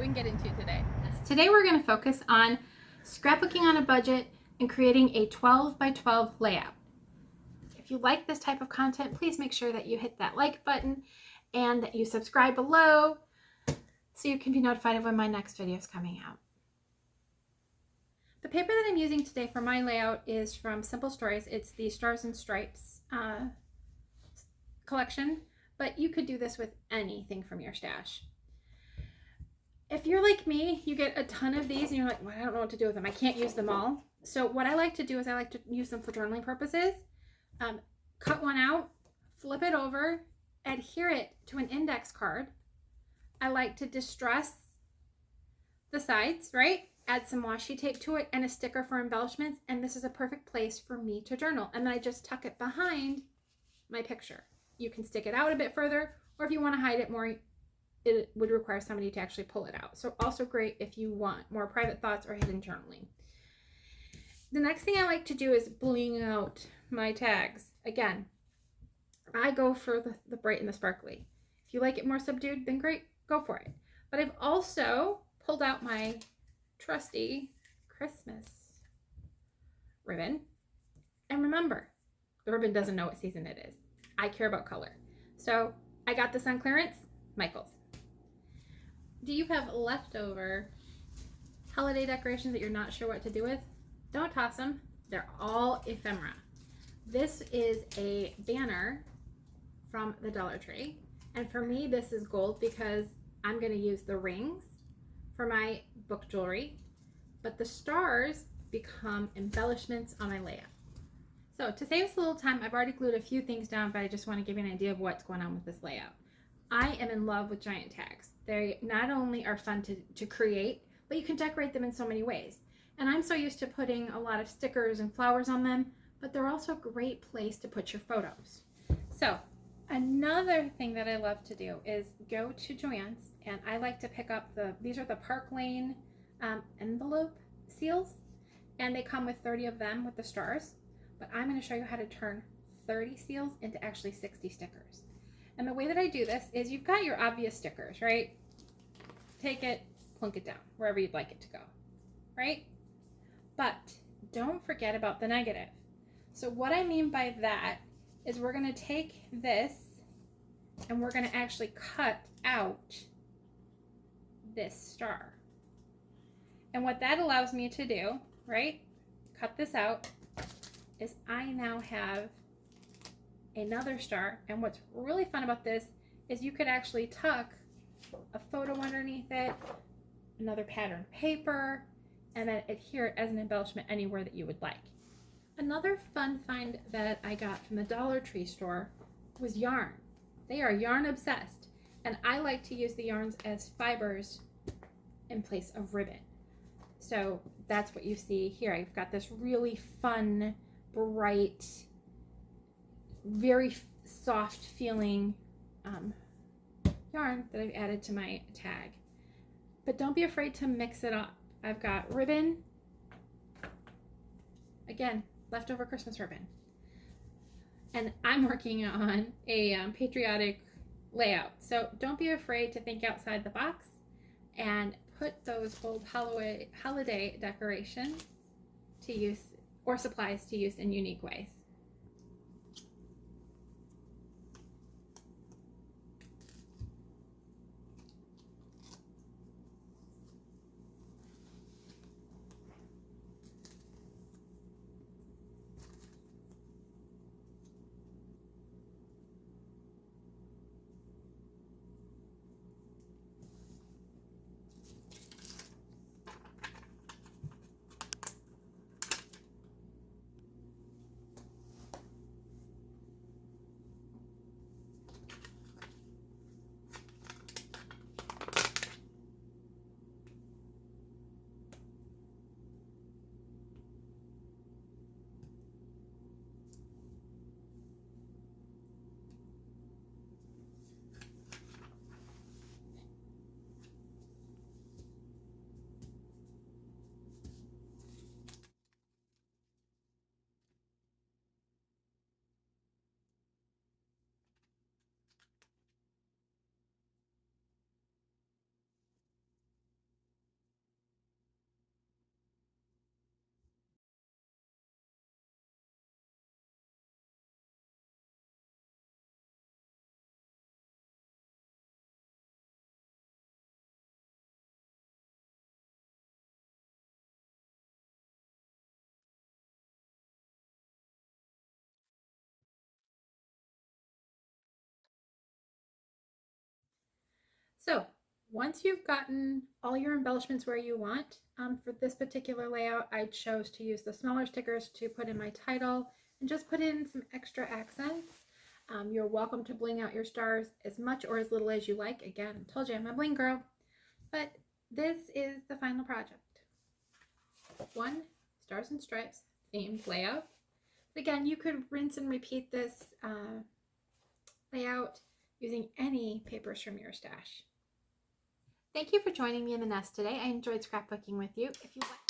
we can get into today. Today we're going to focus on scrapbooking on a budget and creating a 12 by 12 layout. If you like this type of content, please make sure that you hit that like button and that you subscribe below so you can be notified of when my next video is coming out. The paper that I'm using today for my layout is from Simple Stories. It's the Stars and Stripes collection, but you could do this with anything from your stash. If you're like me, you get a ton of these and you're like, well, I don't know what to do with them. I can't use them all. So what I like to do is I like to use them for journaling purposes. Cut one out, flip it over, adhere it to an index card. I like to distress the sides, right? Add some washi tape to it and a sticker for embellishments. And this is a perfect place for me to journal. And then I just tuck it behind my picture. You can stick it out a bit further, or if you want to hide it more, it would require somebody to actually pull it out. So also great if you want more private thoughts or hidden journaling. The next thing I like to do is bling out my tags. Again, I go for the bright and the sparkly. If you like it more subdued, then great, go for it. But I've also pulled out my trusty Christmas ribbon. And remember, the ribbon doesn't know what season it is. I care about color. So I got this on clearance, Michael's. Do you have leftover holiday decorations that you're not sure what to do with? Don't toss them. They're all ephemera. This is a banner from the Dollar Tree. And for me, this is gold because I'm going to use the rings for my book jewelry, but the stars become embellishments on my layout. So to save us a little time, I've already glued a few things down, but I just want to give you an idea of what's going on with this layout. I am in love with giant tags. They not only are fun to create, but you can decorate them in so many ways. And I'm so used to putting a lot of stickers and flowers on them, but they're also a great place to put your photos. So another thing that I love to do is go to Joann's, and I like to pick up these are the Park Lane envelope seals, and they come with 30 of them with the stars. But I'm going to show you how to turn 30 seals into actually 60 stickers. And the way that I do this is you've got your obvious stickers, right? Take it, plunk it down, wherever you'd like it to go, right? But don't forget about the negative. So what I mean by that is we're going to take this and we're going to actually cut out this star. And what that allows me to do, right? Cut this out. Is I now have another star, and what's really fun about this is you could actually tuck a photo underneath it, another pattern paper, and then adhere it as an embellishment anywhere that you would like. Another fun find that I got from the Dollar Tree store was yarn. They are yarn obsessed, and I like to use the yarns as fibers in place of ribbon. So that's what you see here. I've got this really fun, bright, very soft feeling yarn that I've added to my tag. But don't be afraid to mix it up. I've got ribbon, again, leftover Christmas ribbon. And I'm working on a patriotic layout. So don't be afraid to think outside the box and put those old holiday decorations to use or supplies to use in unique ways. So once you've gotten all your embellishments where you want, for this particular layout, I chose to use the smaller stickers to put in my title and just put in some extra accents. You're welcome to bling out your stars as much or as little as you like. Again, I told you I'm a bling girl, but this is the final project. One Stars and Stripes themed layout. Again, you could rinse and repeat this layout using any papers from your stash. Thank you for joining me in the nest today. I enjoyed scrapbooking with you. If you want